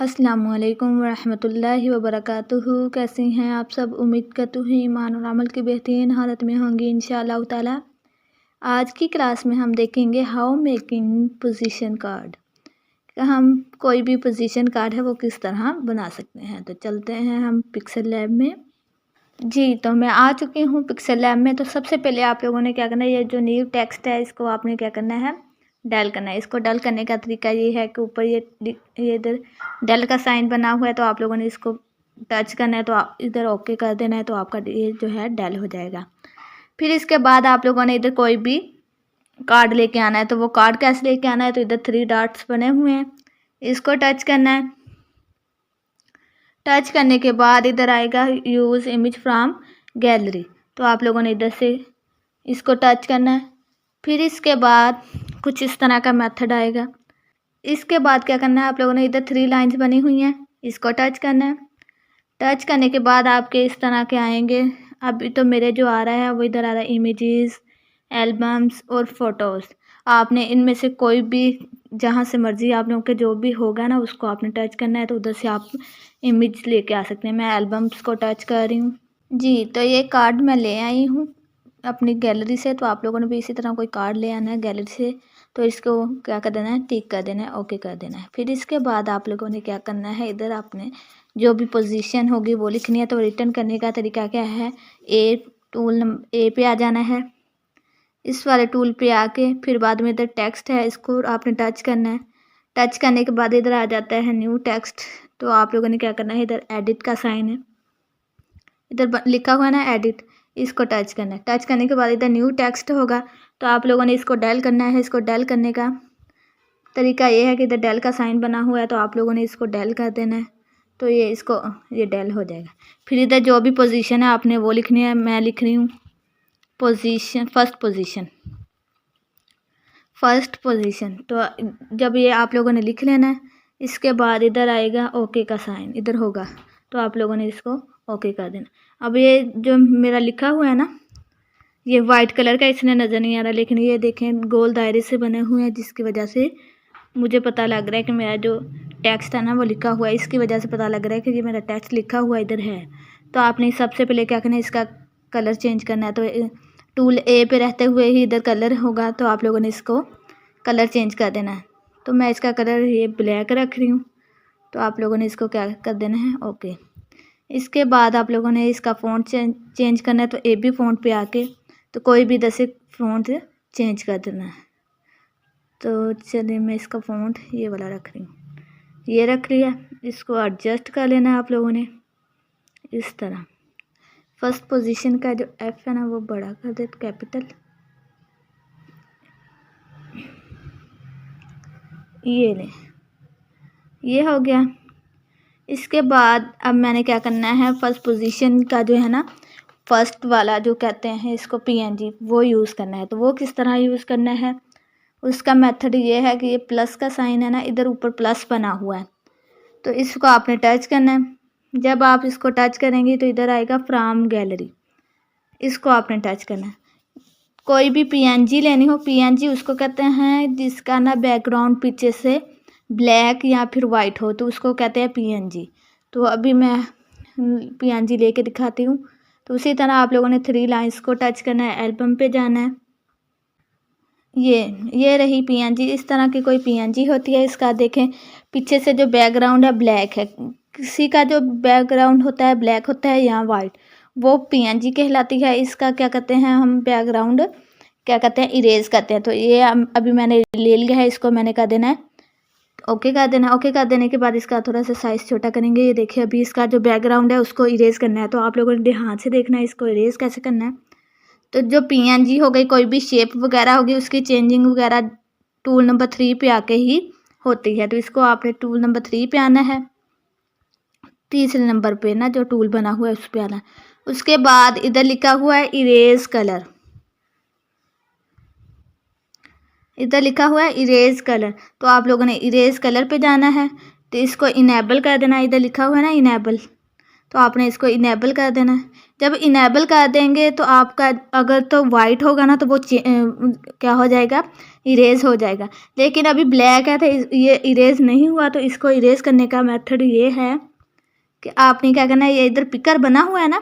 अस्सलामुअलैकुम वरहमतुल्लाहि वबरकातुहू। कैसी हैं आप सब? उम्मीद करती हूँ ईमान और अमल की बेहतरीन हालत में होंगी इंशाअल्लाह ताला। आज की क्लास में हम देखेंगे हाउ मेकिंग पोजीशन कार्ड। हम कोई भी पोजीशन कार्ड है वो किस तरह बना सकते हैं। तो चलते हैं हम पिक्सल लैब में। जी, तो मैं आ चुकी हूँ पिक्सल लैब में। तो सबसे पहले आप लोगों ने क्या करना है, ये जो न्यू टेक्स्ट है इसको आपने क्या करना है, डल करना है। इसको डल करने का तरीका ये है कि ऊपर ये इधर डल का साइन बना हुआ है, तो आप लोगों ने इसको टच करना है, तो आप इधर ओके कर देना है, तो आपका ये जो है डल हो जाएगा। फिर इसके बाद आप लोगों ने इधर कोई भी कार्ड लेके आना है। तो वो कार्ड कैसे लेके आना है, तो इधर 3 डॉट्स बने हुए हैं, इसको टच करना है। टच करने के बाद इधर आएगा यूज़ इमेज फ्रॉम गैलरी, तो आप लोगों ने इधर से इसको टच करना है। फिर इसके बाद कुछ इस तरह का मेथड आएगा। इसके बाद क्या करना है, आप लोगों ने इधर 3 लाइंस बनी हुई हैं, इसको टच करना है। टच करने के बाद आपके इस तरह के आएंगे। अभी तो मेरे जो आ रहा है वो इधर आ रहा है इमेजेस, एल्बम्स और फ़ोटोज़। आपने इनमें से कोई भी जहाँ से मर्ज़ी आप लोगों के जो भी होगा ना उसको आपने टच करना है, तो उधर से आप इमेज लेके आ सकते हैं। मैं एल्बम्स को टच कर रही हूँ। जी, तो ये कार्ड मैं ले आई हूँ अपनी गैलरी से। तो आप लोगों ने भी इसी तरह कोई कार्ड ले आना है गैलरी से। तो इसको क्या कर देना है, टिक कर देना है, ओके कर देना है। फिर इसके बाद आप लोगों ने क्या करना है, इधर आपने जो भी पोजीशन होगी वो लिखनी है। तो रिटर्न करने का तरीका क्या है, ए पे आ जाना है, इस वाले टूल पे आके फिर बाद में इधर टेक्स्ट है, इसको आपने टच करना है। टच करने के बाद इधर आ जाता है न्यू टेक्स्ट। तो आप लोगों ने क्या करना है, इधर एडिट का साइन है, इधर लिखा हुआ है ना एडिट, इसको टच करना है। टच करने के बाद इधर न्यू टेक्स्ट होगा, तो आप लोगों ने इसको डल करना है। इसको डल करने का तरीका ये है कि इधर डल का साइन बना हुआ है, तो आप लोगों ने इसको डल कर देना है, तो ये डल हो जाएगा। फिर इधर जो भी पोजीशन है आपने वो लिखनी है। मैं लिख रही हूँ पोजीशन, फर्स्ट पोजीशन। तो जब ये आप लोगों ने लिख लेना है, इसके बाद इधर आएगा ओके का साइन, इधर होगा, तो आप लोगों ने इसको ओके कर देना। अब ये जो मेरा लिखा हुआ है ना, ये वाइट कलर का इसने नज़र नहीं आ रहा, लेकिन ये देखें गोल दायरे से बने हुए हैं, जिसकी वजह से मुझे पता लग रहा है कि मेरा जो टेक्स्ट है ना वो लिखा हुआ है। इसकी वजह से पता लग रहा है कि ये मेरा टेक्स्ट लिखा हुआ इधर है। तो आपने सबसे पहले क्या करना है, इसका कलर चेंज करना है। तो टूल ए पे रहते हुए ही इधर कलर होगा, तो आप लोगों ने इसको कलर चेंज कर देना है। तो मैं इसका कलर ये ब्लैक रख रही हूँ, तो आप लोगों ने इसको क्या कर देना है, ओके। इसके बाद आप लोगों ने इसका फ़ॉन्ट चेंज करना है। तो ए बी फ़ॉन्ट पे आके तो कोई भी 10 फ़ॉन्ट चेंज कर देना है। तो चलिए मैं इसका फ़ॉन्ट ये वाला रख रही हूँ, ये रख लिया। इसको एडजस्ट कर लेना है आप लोगों ने इस तरह। फर्स्ट पोजीशन का जो एफ है ना वो बड़ा कर दे, कैपिटल, ये ले, ये हो गया। इसके बाद अब मैंने क्या करना है, फर्स्ट पोजीशन का जो है ना, फर्स्ट वाला जो कहते हैं इसको पीएनजी, वो यूज़ करना है। तो वो किस तरह यूज़ करना है, उसका मेथड ये है कि ये प्लस का साइन है ना, इधर ऊपर प्लस बना हुआ है, तो इसको आपने टच करना है। जब आप इसको टच करेंगे तो इधर आएगा फ्रॉम गैलरी, इसको आपने टच करना है। कोई भी पीएनजी लेनी हो, पीएनजी उसको कहते हैं जिसका ना बैकग्राउंड पीछे से ब्लैक या फिर वाइट हो, तो उसको कहते हैं पीएनजी। तो अभी मैं पीएनजी लेके दिखाती हूँ। तो उसी तरह आप लोगों ने 3 लाइंस को टच करना है, एल्बम पे जाना है। ये रही पीएनजी। इस तरह की कोई पीएनजी होती है। इसका देखें पीछे से जो बैकग्राउंड है ब्लैक है, किसी का जो बैकग्राउंड होता है ब्लैक होता है या वाइट, वो पीएनजी कहलाती है। इसका क्या कहते हैं हम, बैकग्राउंड क्या कहते हैं, इरेज करते हैं। तो ये अभी मैंने ले लिया है, इसको मैंने कर देना है ओके कर देना। ओके कर देने के बाद इसका थोड़ा सा साइज़ छोटा करेंगे। ये देखिए अभी इसका जो बैकग्राउंड है उसको इरेज करना है। तो आप लोगों ने ध्यान से देखना है इसको इरेज कैसे करना है। तो जो पीएनजी हो गई, कोई भी शेप वगैरह होगी, उसकी चेंजिंग वगैरह टूल नंबर 3 पे आके ही होती है। तो इसको आपने टूल नंबर 3 पे आना है, तीसरे नंबर पे ना जो टूल बना हुआ है उस पे आना है। उसके बाद इधर लिखा हुआ है इरेज कलर, इधर लिखा हुआ है इरेज कलर, तो आप लोगों ने इरेज कलर पे जाना है। तो इसको इनेबल कर देना, इधर लिखा हुआ है ना इनेबल, तो आपने इसको इनेबल कर देना है। जब इनेबल कर देंगे तो आपका अगर तो वाइट होगा ना तो वो क्या हो जाएगा, इरेज हो जाएगा। लेकिन अभी ब्लैक है तो ये इरेज नहीं हुआ, तो इसको इरेज करने का मेथड ये है कि आपने क्या करना है, ये इधर पिकर बना हुआ है ना,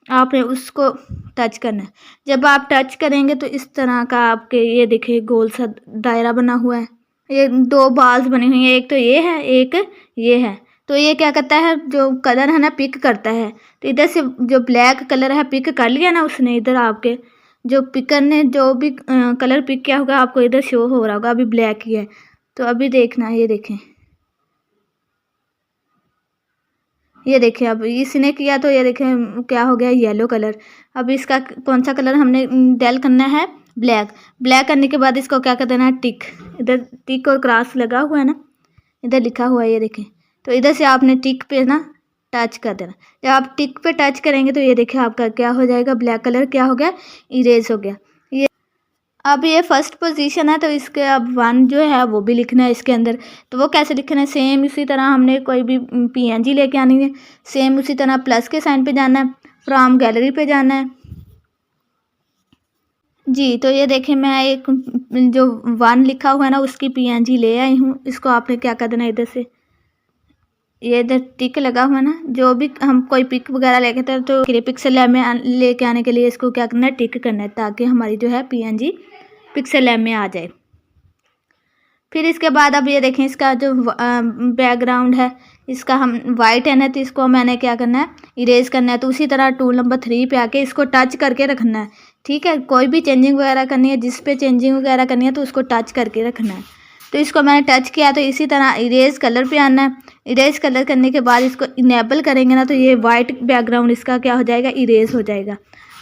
आपने उसको टच करना है। जब आप टच करेंगे तो इस तरह का आपके ये देखिए गोल सा दायरा बना हुआ है। ये 2 बाल्स बनी हुई हैं, एक तो ये है, एक ये है। तो ये क्या करता है, जो कलर है ना पिक करता है। तो इधर से जो ब्लैक कलर है पिक कर लिया ना उसने, इधर आपके जो पिकर ने जो भी कलर पिक किया होगा आपको इधर शो हो रहा होगा। अभी ब्लैक ही है, तो अभी देखना, ये देखें, ये देखिए अब इसने किया तो ये देखें क्या हो गया, येलो कलर। अब इसका कौन सा कलर हमने डेल करना है, ब्लैक। ब्लैक करने के बाद इसको क्या कर देना है, टिक। इधर टिक और क्रॉस लगा हुआ है ना, इधर लिखा हुआ है, ये देखें। तो इधर से आपने टिक पे ना टच कर देना। जब आप टिक पे टच करेंगे तो ये देखिए आपका क्या हो जाएगा, ब्लैक कलर क्या हो गया, इरेज हो गया। ये अब ये फर्स्ट पोजीशन है, तो इसके अब 1 जो है वो भी लिखना है इसके अंदर। तो वो कैसे लिखना है, सेम इसी तरह हमने कोई भी PNG लेके आनी है, सेम उसी तरह प्लस के साइन पे जाना है, फ्रॉम गैलरी पे जाना है जी। तो ये देखें मैं एक जो 1 लिखा हुआ है ना उसकी PNG ले आई हूँ। इसको आपने क्या कर देना, इधर से ये इधर टिक लगा हुआ है ना, जो भी हम कोई पिक वगैरह लेके तो पिक्सल लैब में लेके आने के लिए इसको क्या करना है, टिक करना है, ताकि हमारी जो है PNG पिक्सल लैब में आ जाए। फिर इसके बाद अब ये देखें इसका जो बैकग्राउंड है, इसका हम वाइट है ना, तो इसको मैंने क्या करना है, इरेज करना है। तो उसी तरह टूल नंबर 3 पे आके इसको टच करके रखना है, ठीक है। कोई भी चेंजिंग वगैरह करनी है, जिस पे चेंजिंग वगैरह करनी है तो उसको टच करके रखना है। तो इसको मैंने टच किया, तो इसी तरह इरेज कलर पे आना है। इरेज कलर करने के बाद इसको इनेबल करेंगे ना, तो ये वाइट बैकग्राउंड इसका क्या हो जाएगा, इरेज हो जाएगा।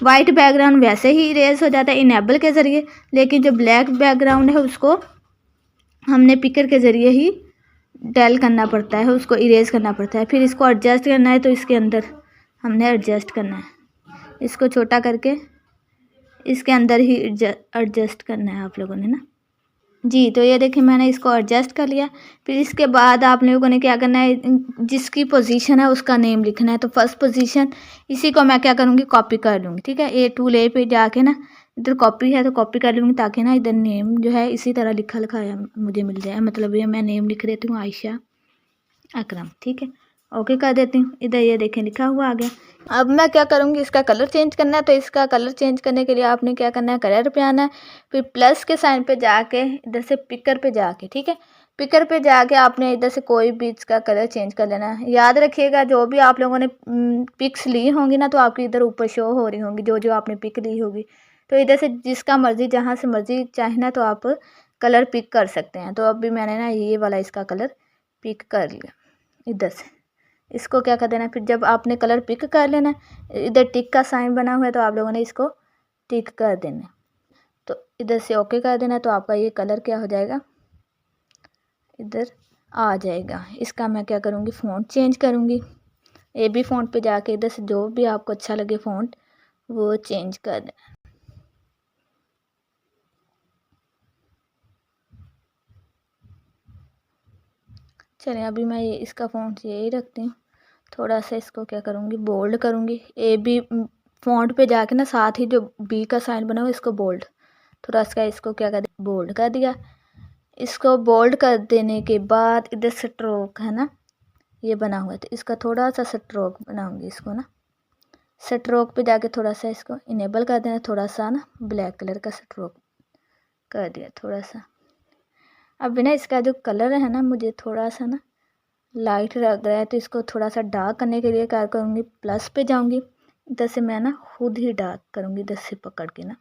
वाइट बैकग्राउंड वैसे ही इरेज हो जाता है इनेबल के ज़रिए, लेकिन जो ब्लैक बैकग्राउंड है उसको हमने पिकर के ज़रिए ही डेल करना पड़ता है, उसको इरेज करना पड़ता है। फिर इसको एडजस्ट करना है, तो इसके अंदर हमने एडजस्ट करना है, इसको छोटा करके इसके अंदर ही एडजस्ट करना है आप लोगों ने ना जी। तो ये देखिए मैंने इसको एडजस्ट कर लिया। फिर इसके बाद आप लोगों ने क्या करना है, जिसकी पोजीशन है उसका नेम लिखना है। तो फर्स्ट पोजीशन इसी को मैं क्या करूँगी, कॉपी कर लूँगी, ठीक है। A पे जाके ना इधर कॉपी है तो कॉपी कर लूँगी, ताकि ना इधर नेम जो है इसी तरह लिखा लिखा मुझे मिल जाए। मतलब ये मैं नेम लिख देती हूँ, आयशा अकरम, ठीक है। ओके कर देती हूँ। इधर ये देखें लिखा हुआ आ गया। अब मैं क्या करूँगी, इसका कलर चेंज करना है। तो इसका कलर चेंज करने के लिए आपने क्या करना है, कलर पे आना है, फिर प्लस के साइन पे जाके इधर से पिकर पे जाके, ठीक है, पिकर पे जाके आपने इधर से कोई भी इसका कलर चेंज कर लेना है। याद रखिएगा जो भी आप लोगों ने पिक्स ली होंगी ना, तो आपकी इधर ऊपर शो हो रही होंगी, जो जो आपने पिक ली होगी। तो इधर से जिसका मर्जी, जहाँ से मर्जी चाहे ना, तो आप कलर पिक कर सकते हैं। तो अभी मैंने ना ये वाला इसका कलर पिक कर लिया इधर से। इसको क्या कर देना, फिर जब आपने कलर पिक कर लेना, इधर टिक का साइन बना हुआ है तो आप लोगों ने इसको टिक कर देना। तो इधर से ओके कर देना, तो आपका ये कलर क्या हो जाएगा, इधर आ जाएगा। इसका मैं क्या करूँगी, फ़ॉन्ट चेंज करूँगी। AB फ़ॉन्ट पे जाके इधर से जो भी आपको अच्छा लगे फ़ॉन्ट वो चेंज कर देना। चलिए अभी मैं ये इसका फ़ॉन्ट यही रखती हूँ। थोड़ा सा इसको क्या करूँगी, बोल्ड करूँगी। AB फ़ॉन्ट पे जाके ना साथ ही जो B का साइन बना हुआ इसको बोल्ड, थोड़ा सा इसको क्या कर दिया, बोल्ड कर दिया। इसको बोल्ड कर देने के बाद इधर स्ट्रोक है ना, ये बना हुआ है, तो इसका थोड़ा सा स्ट्रोक बनाऊंगी इसको ना। स्ट्रोक पे जाके थोड़ा सा इसको इनेबल कर देना, थोड़ा सा ना ब्लैक कलर का स्ट्रोक कर दिया थोड़ा सा। अब ना इसका जो कलर है ना, मुझे थोड़ा सा ना लाइट लग रहा है, तो इसको थोड़ा सा डार्क करने के लिए क्या करूँगी, प्लस पे जाऊँगी। इधर से मैं ना खुद ही डार्क करूँगी, इधर से पकड़ के ना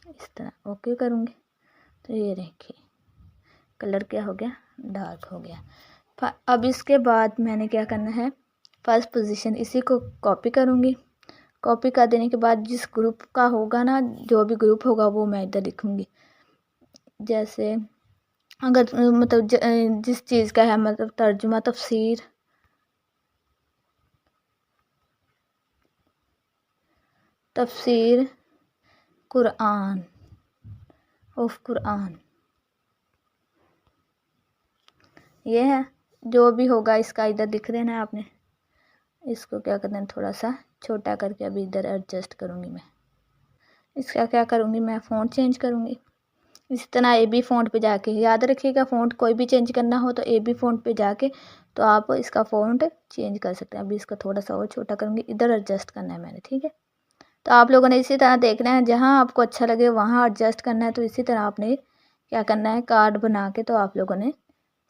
इस तरह ओके करूँगी। तो ये देखिए कलर क्या हो गया, डार्क हो गया। अब इसके बाद मैंने क्या करना है, फर्स्ट पोजीशन इसी को कॉपी करूँगी। कॉपी कर देने के बाद जिस ग्रुप का होगा ना, जो भी ग्रुप होगा वो मैं इधर लिखूँगी। जैसे अगर मतलब जिस चीज़ का है, मतलब तर्जुमा, तफसीर, तफसीर कुरान ऑफ कुरान, ये है। जो भी होगा इसका इधर लिख देना है आपने। इसको क्या करना है, थोड़ा सा छोटा करके अभी इधर एडजस्ट करूँगी मैं। इसका क्या करूँगी, मैं फ़ॉन्ट चेंज करूँगी। इसी तरह AB फ़ॉन्ट पे जाके, याद रखिएगा फ़ॉन्ट कोई भी चेंज करना हो तो AB फ़ॉन्ट पे जाके तो आप इसका फ़ॉन्ट चेंज कर सकते हैं। अभी इसका थोड़ा सा और छोटा करूँगी, इधर एडजस्ट करना है मैंने, ठीक है। तो आप लोगों ने इसी तरह देखना है, जहाँ आपको अच्छा लगे वहाँ एडजस्ट करना है। तो इसी तरह आपने क्या करना है, कार्ड बना के तो आप लोगों ने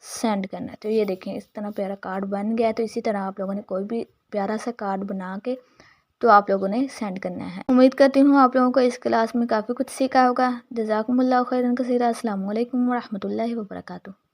सेंड करना है। तो ये देखें इस तरह प्यारा कार्ड बन गया है। तो इसी तरह आप लोगों ने कोई भी प्यारा सा कार्ड बना के तो आप लोगों ने सेंड करना है। उम्मीद करती हूँ आप लोगों को इस क्लास में काफ़ी कुछ सीखा होगा। जज़ाकुमुल्लाह खैरन कसीरा। अस्सलाम वालेकुम व रहमतुल्लाहि व बरकातुहू।